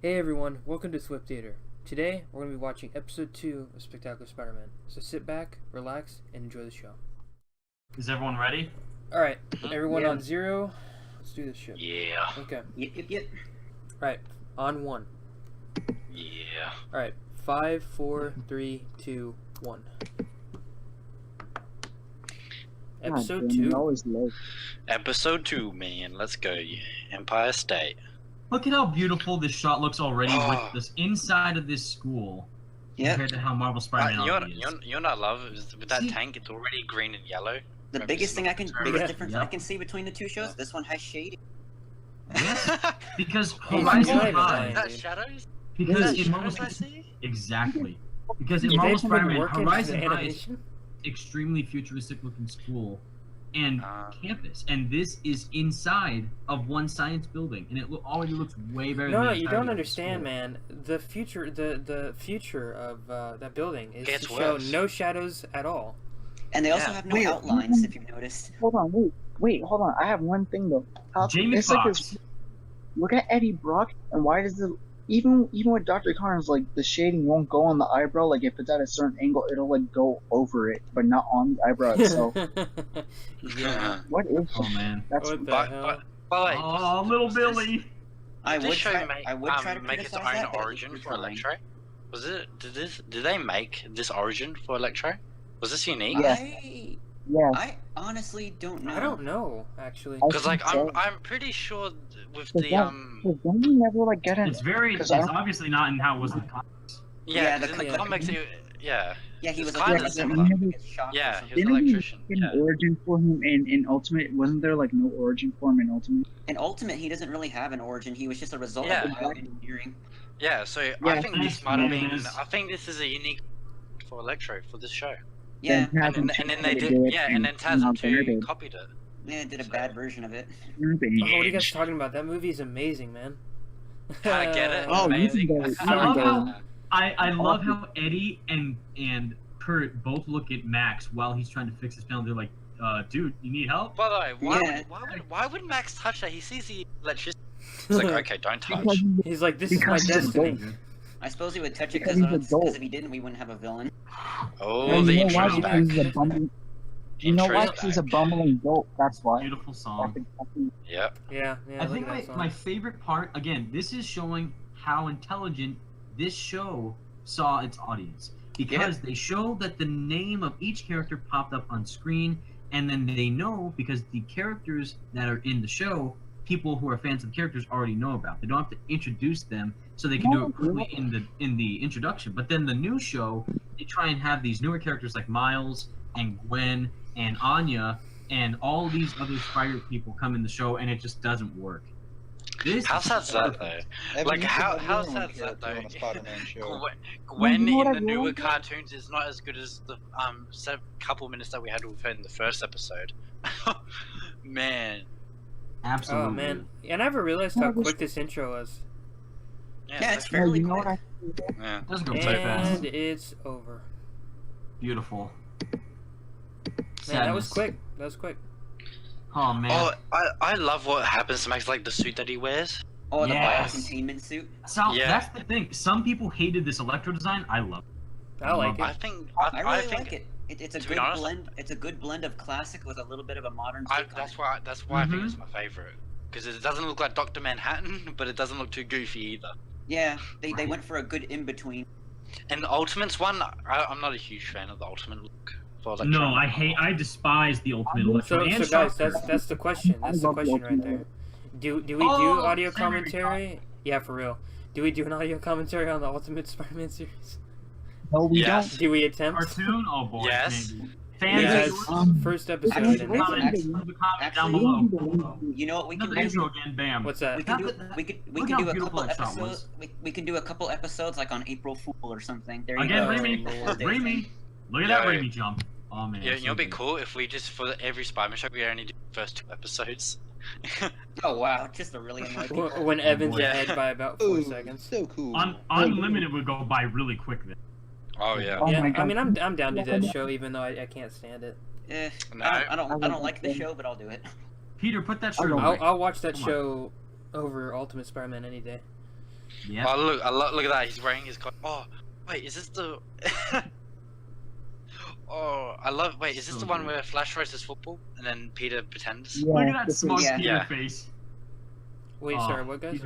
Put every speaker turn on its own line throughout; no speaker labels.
Hey everyone, welcome to Thwip Theater. Today, we're going to be watching episode 2 of Spectacular Spider-Man. So sit back, relax, and enjoy the show.
Is everyone ready?
Alright, everyone on 0. Let's do this shit.
Yeah.
Okay.
Yep.
Alright, on 1.
Yeah.
Alright, 5, 4, 3, 2, 1. Episode 2.
Episode 2, man. Let's go. Empire State.
Look at how beautiful this shot looks already with this inside of this school.
Yeah.
Compared to how Marvel Spider-Man already is.
You're not love is with that tank. It's already green and yellow.
The biggest difference I can see between the two shows, this one has shading.
Yes, because
Oh
Horizon
my God.
High.
Is that shadows?
Because
Is that
in Marvel
shadows I see?
exactly. Because in
They've
Marvel
been
Spider-Man,
working
Horizon
for the
High is
animation?
extremely futuristic looking school and campus, and this is inside of one science building, and it already looks way better.
No,
than the
you
entirety
don't
of the
understand,
school.
man. The future of that building is
Gets
to show
worse.
no shadows at all.
And they also have no outlines, if you've noticed.
Hold on, wait, hold on. I have one thing though.
Jamie
it's like
Foxx.
this, look at Eddie Brock, and why does the even with Dr. Connors, like the shading won't go on the eyebrow. Like if it's at a certain angle, it'll like go over it, but not on the eyebrow itself.
Yeah.
What is?
Oh man.
That's
What the
But
hell?
wait.
Oh, little Billy.
I
Did
would
this show
try.
make,
I would try to
make its
criticize
own
that, but
origin
you're
for
trying.
Electro? Was it? Did they make this origin for Electro? Was this unique?
Yeah. yeah.
I honestly don't know.
I don't know, actually.
I
Because like
think so.
I'm pretty sure with
Cause
the
Cause don't we never like get an?
It's very.
Because
It's
I don't-
obviously not in how it was in the comics.
yeah,
the
'cause in the
yeah.
comics
Yeah, he
It's
was
kinda
like
similar.
shocked or
Yeah,
something.
he was an
Didn't we
electrician.
get an
Yeah.
origin for him in Ultimate? Wasn't there like no origin for him in Ultimate?
In Ultimate, he doesn't really have an origin. He was just a result
Yeah.
of bioengineering.
Yeah, so I
Yeah.
think this might have been.
Yes.
I think this is a unique for Electro for this show.
Yeah,
Then
And then they did. Yeah, and then TASM 2 copied it.
yeah, did a bad version of it.
Oh, what are you guys talking about? That movie is amazing, man.
I get it.
Oh,
Amazing.
you can go-
I love how
Yeah.
I love how Eddie and Kurt both look at Max while he's trying to fix his panel. They're like, dude, you need help?
By the way,
Yeah.
why would Max touch that? He sees the electricity. He's like, okay, don't touch.
Because
He's like, this is my
Because he's a
destiny.
dope.
I suppose he would touch it
Because he's a dope.
if he didn't, we wouldn't have a villain.
Oh,
And
the
you know why?
intro's
Because
back.
he's a bumbling. You know why?
Intro's
'Cause he's a
back.
bumbling dope. That's why.
Beautiful
That's
song.
exactly-
Yep.
Yeah,
I
look
think
at that song.
my favorite part, again, this is showing how intelligent this show saw its audience. Because they show that the name of each character popped up on screen, and then they know, because the characters that are in the show, people who are fans of the characters already know about. They don't have to introduce them, so they can do it quickly in the introduction. But then the new show, they try and have these newer characters like Miles and Gwen and Anya and all these other Spider people come in the show, and it just doesn't work. This
How
is
sad's that
perfect.
though? Like how sad's that though?
On a Spider-Man show.
Gwen
You know what
in
I
the newer
really-
cartoons is not as good as the couple minutes that we had with her in the first episode. Man.
Absolutely.
Oh, man. I never realized how quick this intro was.
Yeah, it's
actually-
No,
fairly
you know
quick.
what I
yeah.
It doesn't go very fast.
And it's over.
Beautiful.
Man, that was
Sadness.
quick. That was quick.
Oh man.
Oh, I love what happens to Max, like the suit that he wears.
Oh, the
Yes.
biocontainment suit.
So
Yeah.
that's the thing. Some people hated this Electro design. I love it.
I like
I
it.
think
I really
think
like it. It's a
to be
good
honest-
blend. It's a good blend of classic with a little bit of a modern take on
that's
it.
why I think it's my favorite because it doesn't look like Dr. Manhattan, but it doesn't look too goofy either.
Yeah, they went for a good in between.
And the Ultimates one, I'm not a huge fan of the Ultimate look for Electro.
No, I despise the Ultimate Electro.
So
and
guys,
Shocker.
that's the question. That's the
love
question right
Ultimate.
there. Do we do
Oh,
audio
sorry,
commentary? Yeah, for real. Do we do an audio commentary on the Ultimate Spider-Man series?
No, we
Yes.
Do we attempt?
Cartoon? Oh boy.
Yes.
Maybe.
You
Fans,
guys,
Um,
first episode.
actually,
and
wait,
then-
comment,
actually-
leave a comment down
actually-
below.
You know what we can
Another
do?
intro again. Bam.
What's that?
We can do
Look
we could
how
do a
beautiful
couple
that shot
episodes. We can do a couple episodes like on April Fool or something. There you
Again,
go.
Raimi.
Lord.
Raimi. Look at that
Yeah.
Raimi jump. Oh man.
Yeah,
so
you know, it'd be
good.
cool if we just for every Spider-Man show we only do the first 2 episodes.
Oh wow, just a really annoying.
When Evan's
boy.
ahead by about 4
Ooh,
seconds.
so cool.
Unlimited would go by really quick then.
Oh yeah.
Oh
Yeah,
my
I
God.
mean, I'm down to do that show, even though I can't stand it.
No.
I don't like the show, but I'll do it.
Peter, put that shirt
I'll-
away.
I'll watch that
Come on.
show over Ultimate Spider-Man any day.
Yeah.
Oh look at that! He's wearing his. Oh, wait, is this the? Oh, I love. Wait, is this
So
the one
good.
where Flash versus football and then Peter pretends?
Yeah,
Look at that
this is-
smug
yeah.
Peter
Yeah.
face.
Wait,
Oh,
sorry, what guys?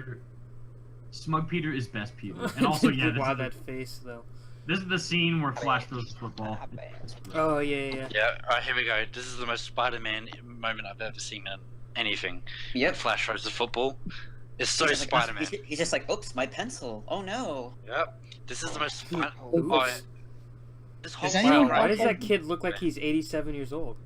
Smug Peter is best Peter. And also, yeah,
wow,
this,
that face though.
this is the scene where Flash throws the football.
Oh yeah.
Yeah. Alright, here we go. This is the most Spider-Man moment I've ever seen in anything.
Yep.
Flash throws the football. It's so
He's just
Spider-Man.
Like, he's just like, oops, my pencil. Oh no.
Yep. This is the most.
Oops.
This whole
Does anyone
Wow, why does
else-
that kid look like he's 87 years old?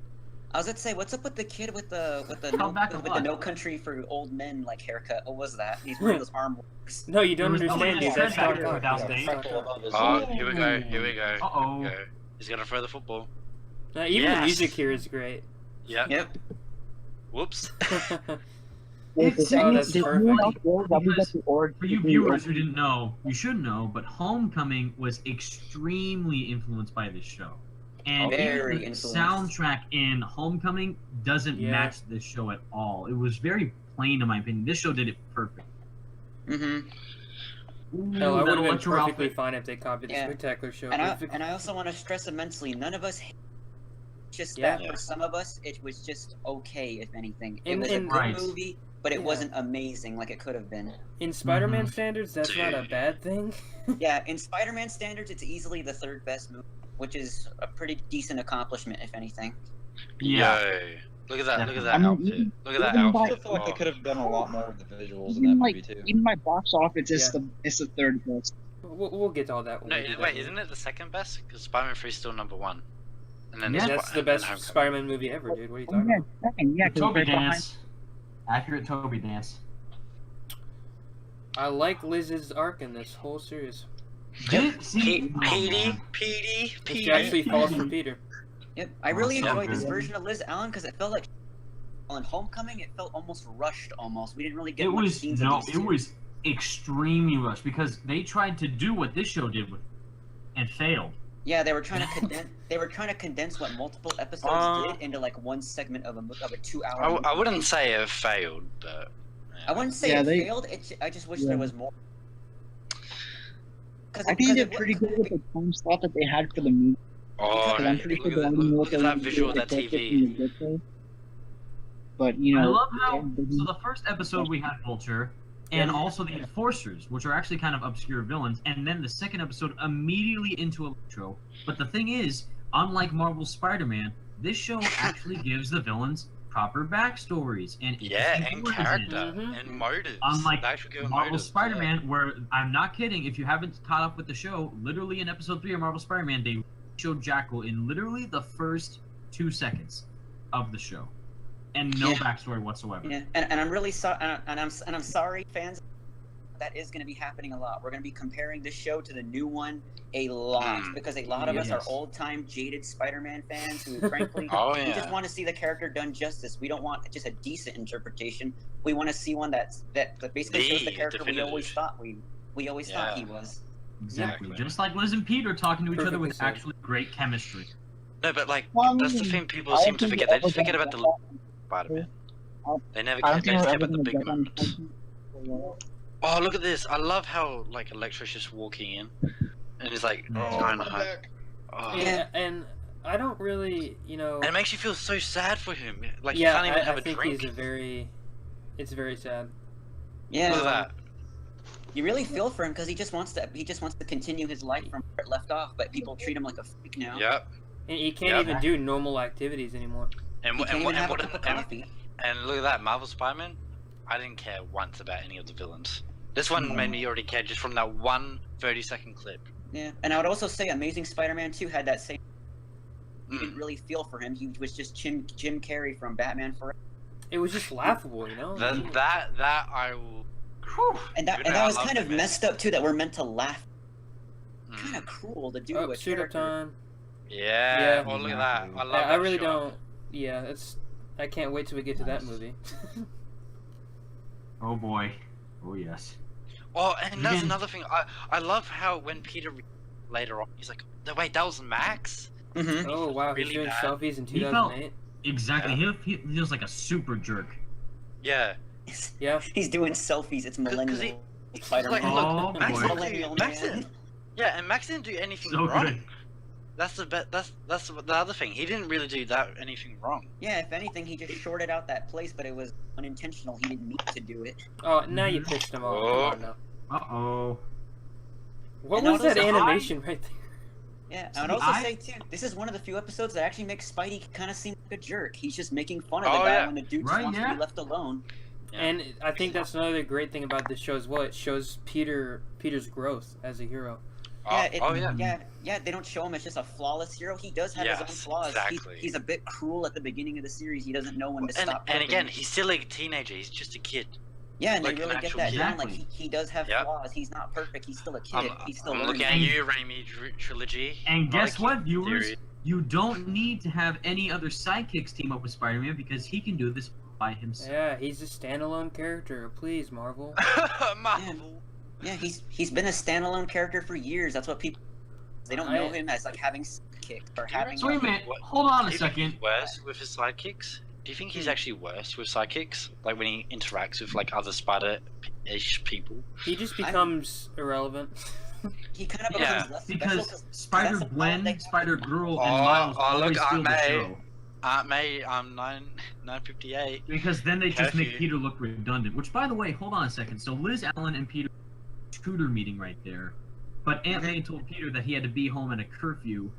I was gonna say, what's up with the kid with the
Come back a
with the
lot.
No Country for Old Men like haircut? What was that? He's wearing those arm works.
No, you don't
There was
understand,
no
dude. That's
setback
Doc
for
Ock.
Thousand
That's
Eight.
Doc Ock.
Oh, here we go. Here we go.
Uh-oh.
Here we go. He's gonna throw the football.
Even the
Yes.
music here is great.
Yep.
Yep.
Whoops.
Wait, does
Oh,
anyone
that's
else
perfect.
know that we got
Because
the origin?
For you viewers who didn't know, you should know, but Homecoming was extremely influenced by this show. And
Very
even the
influenced.
soundtrack in Homecoming doesn't
Yeah.
match this show at all. It was very plain, in my opinion. This show did it perfect.
Mm-hmm.
Hell, I
Ooh,
would
that
have been
electro
perfectly
outfit.
fine if they copied the
Yeah.
Spectacular show.
And
perfectly.
I also want to stress immensely, none of us hate just
Yeah.
that for some of us, it was just okay, if anything. It
And-
was a
and-
good
Right.
movie, but it
Yeah.
wasn't amazing like it could have been.
In Spider-Man
Mhm.
standards, that's not a
Dude.
bad thing.
Yeah, in Spider-Man standards, it's easily the third best movie, which is a pretty decent accomplishment, if anything.
Yeah.
Yo. Look at that. Look at
Definitely.
that
I mean,
outfit.
even-
Look at that
even
outfit.
by-
I feel like they could have done a lot more with the visuals in
Even
that
like
movie too.
even my box office is
Yeah.
it's the third best.
We'll get to all that. When
No,
we do that
wait,
movie.
isn't it the second best? Because Spider-Man 3 is still number one. And then
Yeah.
That's the
and then
best
Homecoming.
Spider-Man movie ever, dude. What are you
Oh,
talking
yeah,
about?
second, yeah, 'cause
Toby
right behind-
dance. Accurate Toby dance.
I like Liz's arc in this whole series.
Didn't see. Oh, man.
She actually falls for Peter.
Yep, I really
so
enjoyed this
good.
version of Liz Allen because it felt like on Homecoming, it felt almost rushed. Almost, we didn't really get
It
much
was
scenes
no,
of these
it
two.
was extremely rushed because they tried to do what this show did with, and failed.
Yeah, they were trying to condense. They were trying to condense what multiple episodes did into like one segment of a 2-hour.
I wouldn't say it failed, but.
I wouldn't say
Yeah,
it
they-
failed. I just wish
Yeah.
there was more.
I think they did pretty good with the time slot that they had for the movie.
Oh,
Because I'm pretty
look
sure
at
they
that,
only know
look at that visual of that TV.
But you
I
know,
love how.
they-
So the first episode we had Vulture, and also the Enforcers, which are actually kind of obscure villains, and then the second episode immediately into Electro. But the thing is, unlike Marvel's Spider-Man, this show actually gives the villains proper backstories and
Yeah,
interesting
and
origins.
character,
Mhm.
and motives.
Unlike
They actually give
Marvel
motives,
Spider-Man, where I'm not kidding, if you haven't caught up with the show, literally in episode 3 of Marvel Spider-Man, they showed Jackal in literally the first 2 seconds of the show, and no
Yeah.
backstory whatsoever.
Yeah, and I'm really sorry, and I'm sorry, fans. That is going to be happening a lot. We're going to be comparing this show to the new one a lot because a lot of us are
Yes.
old-time jaded Spider-Man fans who, frankly,
Oh,
we just
yeah.
want to see the character done justice. We don't want just a decent interpretation. We want to see one that basically shows the character we always thought we always thought he
Yeah.
was.
Exactly.
Exactly.
Just like Liz and Peter talking to each other
Perfectly
with
said.
actually great chemistry.
No, but like,
Well,
that's the thing people
I
seem
don't
to
think
forget.
we're
They just
ever
forget
gonna
about the
get
Spider-Man. They never
I
care.
don't
They
think
just
we're
care
ever
about the
gonna
big
get on
moments. Oh, look at this! I love how like Electro's just walking in, and he's like,
Oh,
oh,
I'm
no.
back.
Oh.
Yeah.
And I don't really,
And it makes you feel so sad for him. Like
yeah,
you can't even have
I
a
think
drink.
it's very sad.
Yeah,
Look at that.
you really feel for him because he just wants to continue his life from where it left off, but people treat him like a freak now.
Yep.
And he can't
Yeah.
even do normal activities anymore.
And
He
what
can't even have a
what
cup of
and,
coffee.
and look at that, Marvel Spider-Man. I didn't care once about any of the villains. This one made me already care just from that one 30-second clip.
Yeah, and I would also say Amazing Spider-Man 2 had that same. You
Mm.
didn't really feel for him. He was just Jim Carrey from Batman Forever.
It was just laughable, you know.
That I will.
And that
Even though
that
I
was
love
kind of
him, man.
messed up too. That we're meant to laugh.
Mm.
Kind of cruel to do
Oh,
to a
shoot up
character.
time.
Yeah.
Yeah.
Oh, look at that. I love
I
that
really
shot.
don't. Yeah, it's. I can't wait till we get to that movie.
Oh boy. Oh yes.
Oh, and that's
Again-
another thing. I love how when Peter later on, he's like, "No, wait, that was Max."
Mm-hmm.
Oh wow, he's
Really
doing
bad.
selfies in
He felt-
2008.
Exactly. He feels like a super jerk.
Yeah.
Yeah.
He's doing selfies. It's
Because
millennial. Spider-Man.
Oh,
Max
boy.
didn't
Millennial
Max
man.
didn't, yeah, and Max didn't do anything
So
wrong.
good.
That's the other thing. He didn't really do anything wrong.
Yeah, if anything, he just shorted out that place, but it was unintentional. He didn't mean to do it.
Oh, now you pissed him off. Come on now.
Uh-oh.
What
And
was that
also-
animation right there?
Yeah,
See,
I would also
I-
say too, this is one of the few episodes that actually makes Spidey kind of seem like a jerk. He's just making fun of the
Oh,
guy
yeah.
when the dude
Right,
just wants to
yeah.
be left alone.
Yeah.
And I think that's another great thing about this show as well. It shows Peter's growth as a hero.
Yeah, they don't show him as just a flawless hero. He does have his own
Yes,
flaws.
exactly.
He's a bit cruel at the beginning of the series. He doesn't know when to
And,
stop.
and
hurting.
again, he's still a teenager. He's just a kid.
Yeah, and
like
they
an
really get
actual
that
kid.
down. Like
Exactly.
he does have
Yep.
flaws. He's not perfect. He's still a kid. He's still
I'm
learning.
looking at you, Raimi trilogy.
And
I
guess
like
what, viewers?
theory.
You don't need to have any other sidekicks team up with Spider-Man because he can do this by himself.
Yeah, he's a standalone character. Please, Marvel.
Marvel.
Yeah, he's been a standalone character for years. That's what people. They don't know him as like having kick or having.
So wait a minute,
What-
hold on a
Do you think
second.
he's worse with his sidekicks? Do you think he's actually worse with sidekicks? Like when he interacts with like other spider-ish people?
He just becomes irrelevant.
He kind of
Yeah,
becomes less
Because
special. That's the
Spider-Gwen,
problem they-
Spider-Girl, and
Oh,
Miles
oh,
always
look,
steal
Aunt
the
May.
show.
Aunt May, I'm 958.
Because then they just make
Curfew.
Peter look redundant. Which, by the way, hold on a second. So Liz Allen and Peter tutor meeting right there. But Aunt May told Peter that he had to be home at a curfew,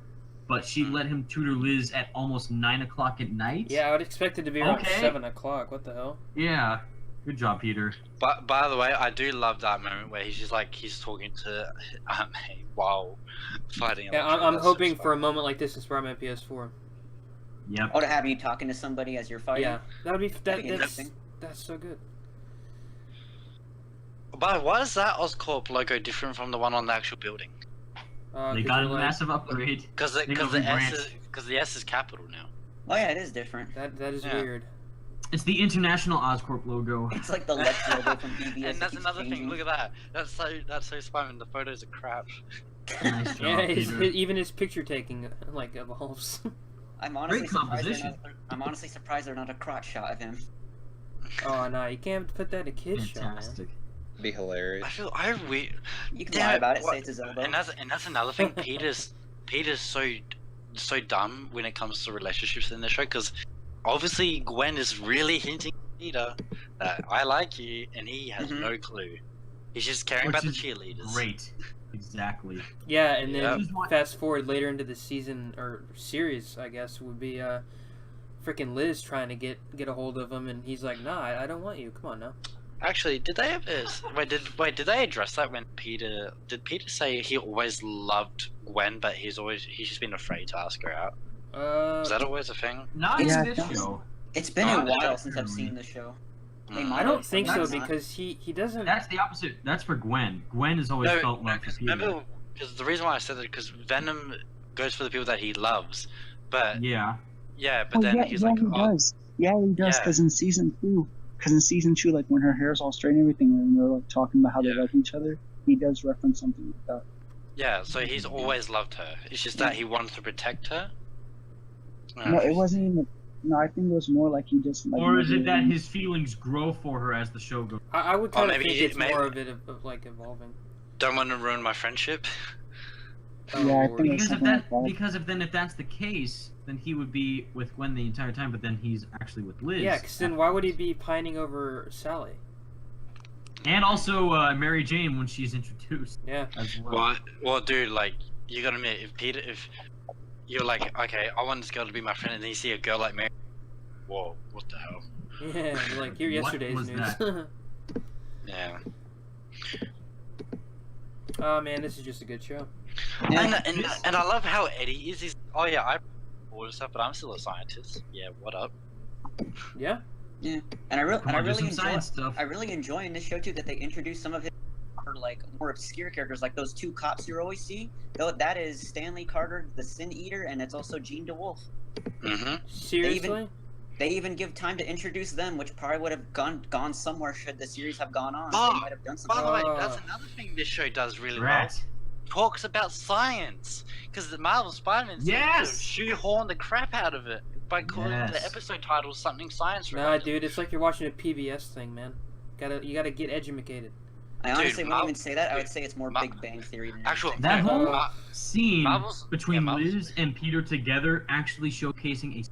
but she let him tutor Liz at almost 9 o'clock at night.
Yeah, I would expect it to be around
Okay.
7 o'clock. What the hell?
Yeah. Good job, Peter.
But by the way, I do love that moment where he's just like he's talking to Aunt May while fighting.
Yeah,
Electro.
I'm
That's so
hoping for a
fun.
moment like this in Spider-Man PS4.
Yep.
Oh, to have you talking to somebody as you're fighting.
Yeah, that would be
That'd be
that's
interesting.
that's so good.
But why is that Oscorp logo different from the one on the actual building?
They
'Cause
got a
we're like-
massive upgrade.
Because
They got
the
rebranched.
S is capital now.
Oh yeah, it is different.
That is
Yeah.
weird.
It's the International Oscorp logo.
It's like the Lex logo from BBS.
And that's
It keeps
another thing.
changing.
Look at that. That's so Spider-Man. The photos are crap.
Nice job,
Yeah,
Peter.
even his picture taking like evolves.
I'm honestly
Great
surprised.
composition.
I'm honestly surprised they're not a crotch shot of him.
Oh no, you can't put that in a kid's show, man.
Fantastic.
Be hilarious.
You can
Damn
lie
it,
about it.
what-
Say it's his elbow.
And that's another thing. Peter's so dumb when it comes to relationships in the show because obviously Gwen is really hinting at Peter that I like you, and he has
Mhm.
no clue. He's just caring
Which
about the
is
cheerleaders.
Great. Exactly.
Yeah, and then
Yeah.
This is why-
fast forward later into the season or series, I guess would be freaking Liz trying to get a hold of him, and he's like, "Nah, I don't want you. Come on now."
Actually, did they ever? Did they address that when Peter? Did Peter say he always loved Gwen, but he's just been afraid to ask her out? Is that always a thing?
Not
Yeah,
in this
that's-
show.
It's been
Oh,
a while
that's
since I've seen the show. They
Mm.
might
I don't
have,
think so
sometimes not.
because he doesn't.
That's the opposite. That's for Gwen. Gwen has always felt love for Peter.
remember, because the reason why I said that because Venom goes for the people that he loves, but
Yeah.
but then he's like,
he
oh,
does. Yeah, he does.
Yeah.
Because in season 2, like when her hair's all straight and everything, and they're like talking about how they
Yeah.
like each other, he does reference something like that.
yeah. So he's always loved her. It's just that he wanted to protect her.
No, it wasn't even. No, I think it was more like he just like.
Or is it that
never-
his feelings grow for her as the show goes?
I would
Or
kind of
maybe
think
he-
it's
maybe-
more of it of like evolving.
Don't want to ruin my friendship.
Oh,
Yeah, I
Lord.
think-
Because if
something like that.
if that's the case, then he would be with Gwen the entire time, but then he's actually with Liz.
Yeah, because then why would he be pining over Sally?
And also Mary Jane when she's introduced
Yeah.
as well.
Well, dude, like you gotta admit, if you're like, okay, I want this girl to be my friend, and then you see a girl like Mary, whoa, what the hell?
Yeah, like you're
What
yesterday's
was
news.
Yeah.
Oh man, this is just a good show.
And I love how Eddie is. He's, oh yeah, I all this stuff, but I'm still a scientist. Yeah, what up?
Yeah.
Yeah, and I really
Come on, do
really
some
enjoy.
science stuff.
I really enjoy in this show too that they introduce some of his like more obscure characters, like those two cops you always see. Though that is Stanley Carter, the Sin Eater, and it's also Jean DeWolf.
Mm-hmm.
Seriously?
They even give time to introduce them, which probably would have gone somewhere should the series have gone on.
Oh,
They might have done
By
something.
the way,
Oh.
that's another thing this show does really
Rat.
well. Talks about science, because the Marvel Spider-Man seems
Yes!
to shoehorn the crap out of it by calling the
Yes.
episode title something science
Nah,
related.
dude, it's like you're watching a PBS thing, man. You gotta get educated.
I honestly
Dude,
wouldn't even say that. I would
dude,
say it's more
Ma-
Big Bang Theory than
Actual
anything.
That whole
Uh,
scene
Marvel's-
between
yeah, Marvel's
Liz and Peter together actually showcasing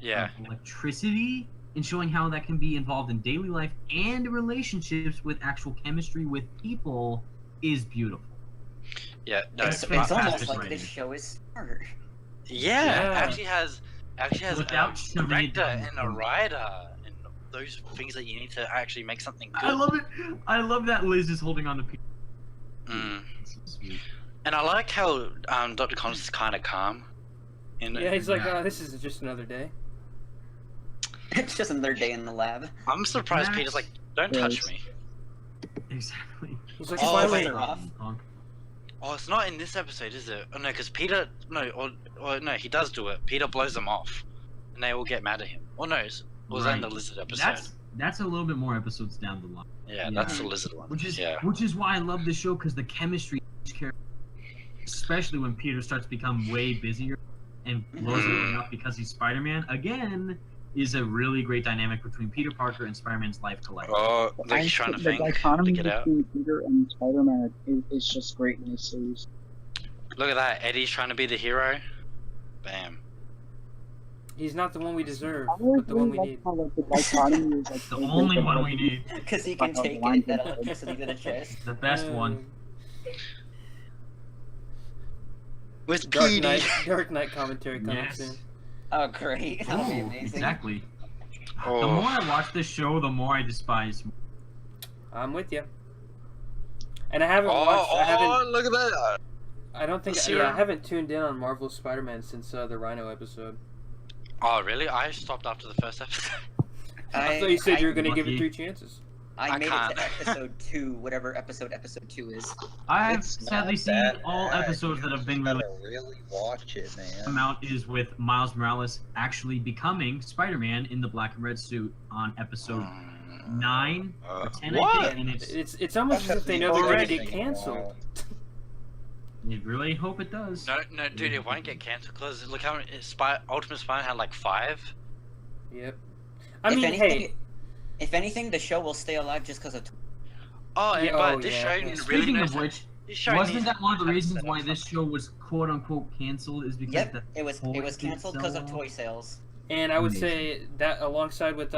Yeah.
electricity and showing how that can be involved in daily life and relationships with actual chemistry with people is beautiful.
Yeah. No,
It's
fantastic
almost like
writing.
this show is smart.
Yeah,
Yeah.
actually has
Without
a
shoving it
director
down your
and a
throat.
writer and those things that you need to actually make something good.
I love it. I love that Liz is holding on to Peter.
Mm.
It's so sweet.
And I like how Dr. Connors is kind of calm.
Yeah, he's like,
Yeah.
oh, this is just another day.
It's just another day in the lab.
I'm surprised
Max-
Peter's like, don't touch me.
Exactly.
He's like,
Oh,
finally.
wait.
off.
Oh, it's not in this episode, is it? Oh no, because Peter, or no, he does do it. Peter blows them off, and they all get mad at him. Or no, it was that in the
Right.
lizard episode?
That's a little bit more episodes down the line.
Yeah,
yeah.
that's the lizard one.
Which is
yeah.
why I love this show, because the chemistry of each character, especially when Peter starts to become way busier and blows everything up because he's Spider-Man, again, is a really great dynamic between Peter Parker and Spider-Man's life collective.
Oh, like he's trying to
the
think to
dichotomy
get out.
between Peter and Spider-Man is just great in this series.
Look at that, Eddie's trying to be the hero. Bam.
He's not the one we deserve,
I always
but the one
really
we
like
need.
how like the dichotomy is like
The
so
only
great,
one
but,
we need.
Because he can take it, that electricity to the chest.
The best one.
With
Dark
Petey.
Knight, Dark Knight commentary coming
Yes.
soon.
Oh, great. That'll be
Ooh,
amazing.
exactly.
Oh.
The more I watch this show, the more I despise.
I'm with you. And I haven't watched. I haven't.
Look at that.
I don't think.
Let's
Yeah,
see.
I haven't tuned in on Marvel's Spider-Man since the Rhino episode.
Oh, really? I stopped after the first episode.
I thought you said you were gonna give it
Lucky.
3 chances.
I
I
made
can't.
it to episode 2, whatever episode 2 is.
I have
It's
sadly
not
seen
that
all
bad.
episodes that
You
have been
just
released.
gotta really watch it, man.
Amount is with Miles Morales actually becoming Spider-Man in the black and red suit on episode 9 or 10, I
What?
think, and
It's almost as if they know they're gonna get canceled.
I really hope it does.
No, dude, it won't get cancelled because look how Ultimate Spider had like 5.
Yep. I
If
mean,
anything,
hey,
if anything, the show will stay alive just because of.
Oh,
Yeah,
but
oh,
this
yeah,
show
yeah.
really
Speaking
knows
of
that-
which,
this show
wasn't
needs
that one of the
to
reasons
set
why
up
this
something.
show was quote unquote canceled? Is because
Yep,
the
it was
toys
canceled
did
because
so
of
well?
toy sales.
and I would
Amazing.
say that alongside with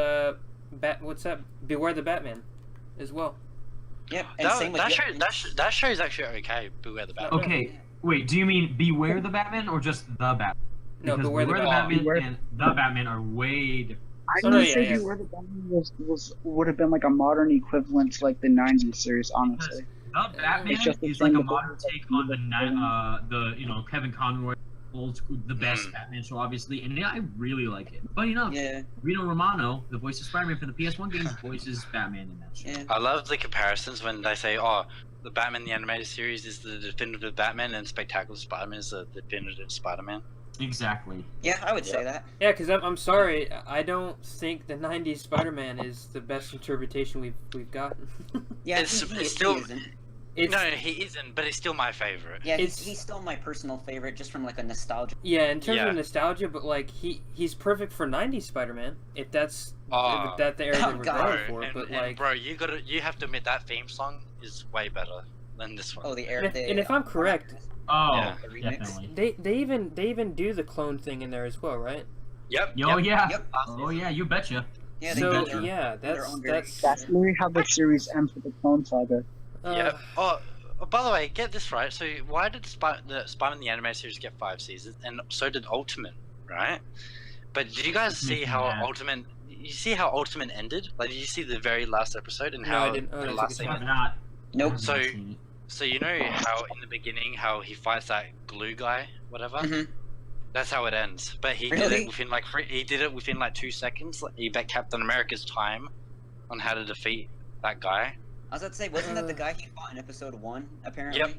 what's that? Beware the Batman, as well.
Yep, and same with.
That show's actually okay. Beware the Batman.
Okay, wait. Do you mean Beware the Batman or just the Batman?
No,
Because
Beware the
the
Batman.
Batman
Beware-
and the Batman are way different.
I
Oh, no,
would
yeah,
say
yeah.
Beware the Batman would have been like a modern equivalent to like the '90s series, honestly.
The Batman
It's just the
is like a
thing
modern
about,
take on the Kevin Conroy old school, the best Batman show, obviously, and I really like it. Funny enough,
Yeah,
Reno Romano, the voice of Spider-Man for the PS1 games, voices Batman in that show.
yeah.
I love the comparisons when they say, "Oh, the Batman the animated series is the definitive Batman, and Spectacular Spider-Man is the definitive Spider-Man."
Exactly.
Yeah, I would say that.
Yeah, because I'm sorry, I don't think the '90s Spider-Man is the best interpretation we've gotten.
Yeah,
It's-
he
it's still-
isn't.
It's
No, he isn't, but it's still my favorite.
Yeah,
it's-
he's still my personal favorite, just from like a nostalgia.
yeah, in terms
Yeah.
of nostalgia, but like he's perfect for '90s Spider-Man if that's
Oh.
if that the era
Oh,
that we're
God.
going for.
and,
But
and
like,
bro, you have to admit that theme song is way better than this one.
Oh, the
and
air.
if I'm correct,
Oh,
Yeah.
The remix.
definitely.
they even do the clone thing in there as well, right?
Yep.
Yo,
yep.
yeah.
Yep.
Oh, yeah, you betcha.
Yeah, they
So
did their-
yeah,
their own very-
that's
That's literally how the series ends with the Clone Saga.
Yep. Oh, by the way, get this right. So why did the Spider-Man the animated series get 5 seasons, and so did Ultimate, right? But did you guys see how
Yeah.
Ultimate? You see how Ultimate ended? Like, did you see the very last episode and
No,
how
I didn't. Oh,
the
that's
last
a
scene?
good
Have not.
Nope.
have
So-
not seen it.
So you know how in the beginning how he fights that glue guy, whatever.
Mhm.
That's how it ends. But he did
Really?
it within like 2 seconds. Like, he bet Captain America's time on how to defeat that guy.
I was about to say, wasn't that the guy he fought in episode 1? Apparently.
Yep.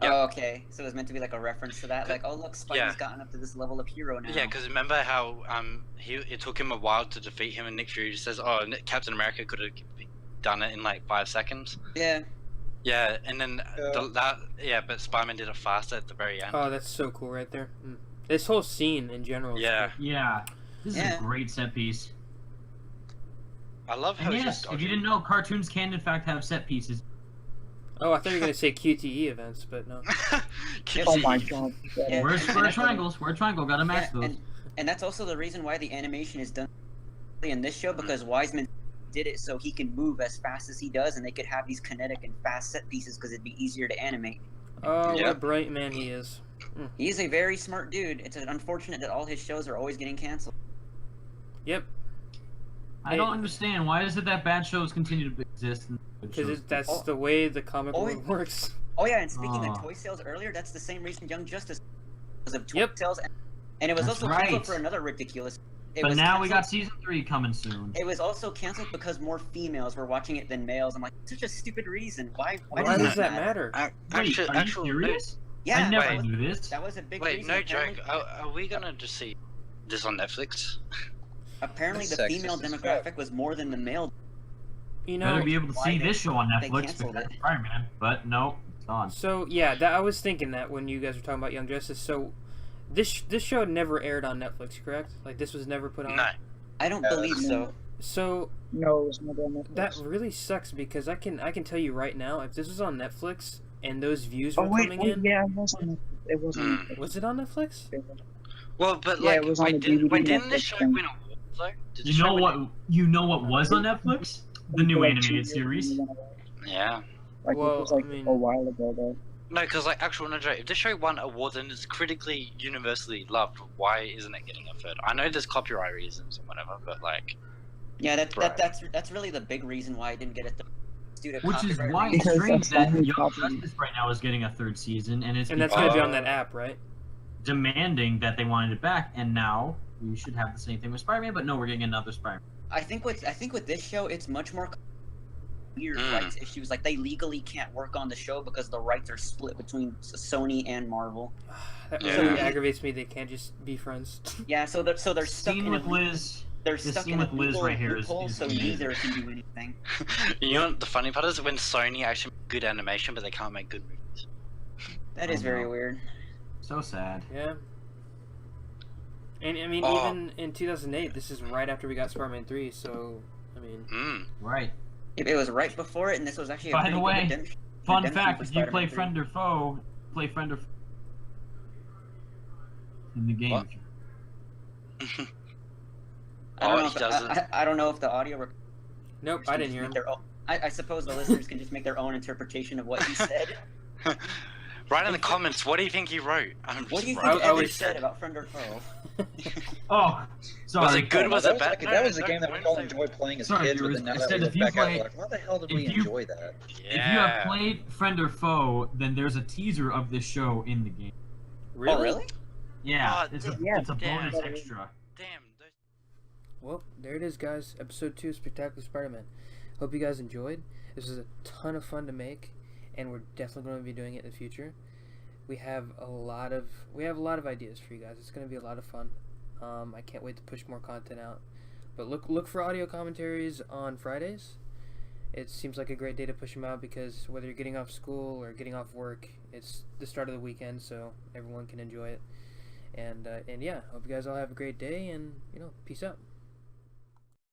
Oh, okay. So it was meant to be like a reference to that. Like, oh look, Spidey's
Yeah.
gotten up to this level of hero now.
Yeah, because remember how it took him a while to defeat him, and Nick Fury says, "Oh, Captain America could have done it in like 5 seconds."
Yeah.
Yeah, and then
Yeah.
but Spider-Man did it faster at the very end.
Oh, that's so cool right there. This whole scene in general. is
Yeah.
Yeah. This is
Yeah.
a great set piece.
I love how
And
he's
yes,
just
if you didn't know, cartoons can in fact have set pieces.
Oh, I thought you were gonna say QTE events, but no.
Oh my god.
Yeah.
Where's
and
square
that's-
triangle? Square triangle. Gotta match
Yeah,
those.
and that's also the reason why the animation is done in this show, because Wiseman did it so he can move as fast as he does, and they could have these kinetic and fast set pieces because it'd be easier to animate.
Oh, what a
Yep.
bright man he is.
He's a very smart dude. It's unfortunate that all his shows are always getting canceled.
Yep,
I don't understand. Why is it that bad shows continue to exist? And good
because
shows-
that's the way the comic
Oh,
world works.
Oh yeah, and speaking
Oh.
of toy sales earlier, that's the same reason Young Justice was of toy
Yep.
sales, and it was
That's
also canceled
right.
for another ridiculous. It
But
was
now we got
canceled-
season 3 coming soon.
It was also canceled because more females were watching it than males. I'm like, such a stupid reason. Why
Why
does
does that matter?
Wait,
Actually,
are you
actual,
serious?
Yeah,
I never
that was,
knew this.
that was a big
wait,
reason.
no joke.
Apparently,
Are we gonna just see this on Netflix?
apparently the
That's
female
sexist as
demographic
fuck.
was more than the male.
You
Better
know,
be able to
why
see
they-
this show on
they
Netflix
canceled
because
it.
Spider-Man, but no, it's gone.
so yeah, I was thinking that when you guys were talking about Young Justice. So this show never aired on Netflix, correct? Like this was never put on.
No.
I don't believe so.
So
No, it was never on Netflix.
that really sucks because I can tell you right now, if this was on Netflix and those views were
Oh wait,
coming in,
yeah, it was on Netflix. It was on
Mm.
Netflix.
was it on Netflix?
It was.
Well, but
Yeah,
like,
it was on
wait,
the
didn't,
DVD
didn't this
Netflix
show
thing.
win awards though? Did the
You
show
know
win-
what? You know what was on Netflix? The new
For like 2
animated
years
series.
and then it went away.
Yeah.
Like
Well,
it was like
I mean-
a while ago though.
No, because like actual no joke, if this show won awards and is critically universally loved, why isn't it getting a third? I know there's copyright reasons and whatever, but like,
Yeah,
Right.
that's really the big reason why I didn't get it. Due to
Which is
copyright
why
reasons.
it's
Because
strange
that's
that
only
Young
copy.
Justice right now is getting a 3rd season, and it's
And that's gonna be on
Uh,
that app, right?
demanding that they wanted it back, and now we should have the same thing with Spider-Man, but no, we're getting another Spider-Man.
I think with this show, it's much more weird rights issues. Like they legally can't work on the show because the rights are split between Sony and Marvel.
That
Yeah.
really aggravates me. They can't just be friends.
Yeah, so they're stuck
Scene
in
with
a,
Liz.
they're
this
stuck
scene
in a
with Liz
legal
right here is-
loophole,
is
so
amazing.
neither can do anything.
you know what the funny part is when Sony actually make good animation, but they can't make good movies.
That is
Oh,
very
no.
weird.
So sad.
Yeah. And I mean,
Oh.
even in 2008, this is right after we got Spider-Man 3. So I mean,
Right.
It was right before it, and this was actually a
By
pretty
the
good
way,
redemption.
Fun
redemption
fact:
for
if you play
Spider-Man 3.
friend or foe, play friend or in the game.
What?
I don't
Oh,
know
he
if,
doesn't.
I don't know if the audio.
nope, I didn't hear him.
I suppose the listeners can just make their own interpretation of what he said.
Write in the comments, what do you think he wrote? I'm
What do you
just
think
writing.
I
Evan
was-
said about friend or foe?
Oh, sorry.
Was it good?
No,
Was
that
it
was
bad?
like,
No,
that was a
no,
game that we
don't
all
say-
enjoyed playing as
Sorry,
kids, but
viewers,
then now
I
that
said
we
if
look
you
back at it,
play-
we're like, why the hell did we
if you-
enjoy that?
If you have played friend or foe, then there's a teaser of this show in the game.
Really?
Oh, really?
Yeah,
Oh,
it's a
yeah,
it's a
damn.
bonus extra.
Damn. those-
Well, there it is, guys. Episode 2 of Spectacular Spider-Man. Hope you guys enjoyed. This was a ton of fun to make, and we're definitely going to be doing it in the future. We have a lot of ideas for you guys. It's going to be a lot of fun. I can't wait to push more content out. But look for audio commentaries on Fridays. It seems like a great day to push them out because whether you're getting off school or getting off work, it's the start of the weekend, so everyone can enjoy it. And yeah, hope you guys all have a great day, and peace out.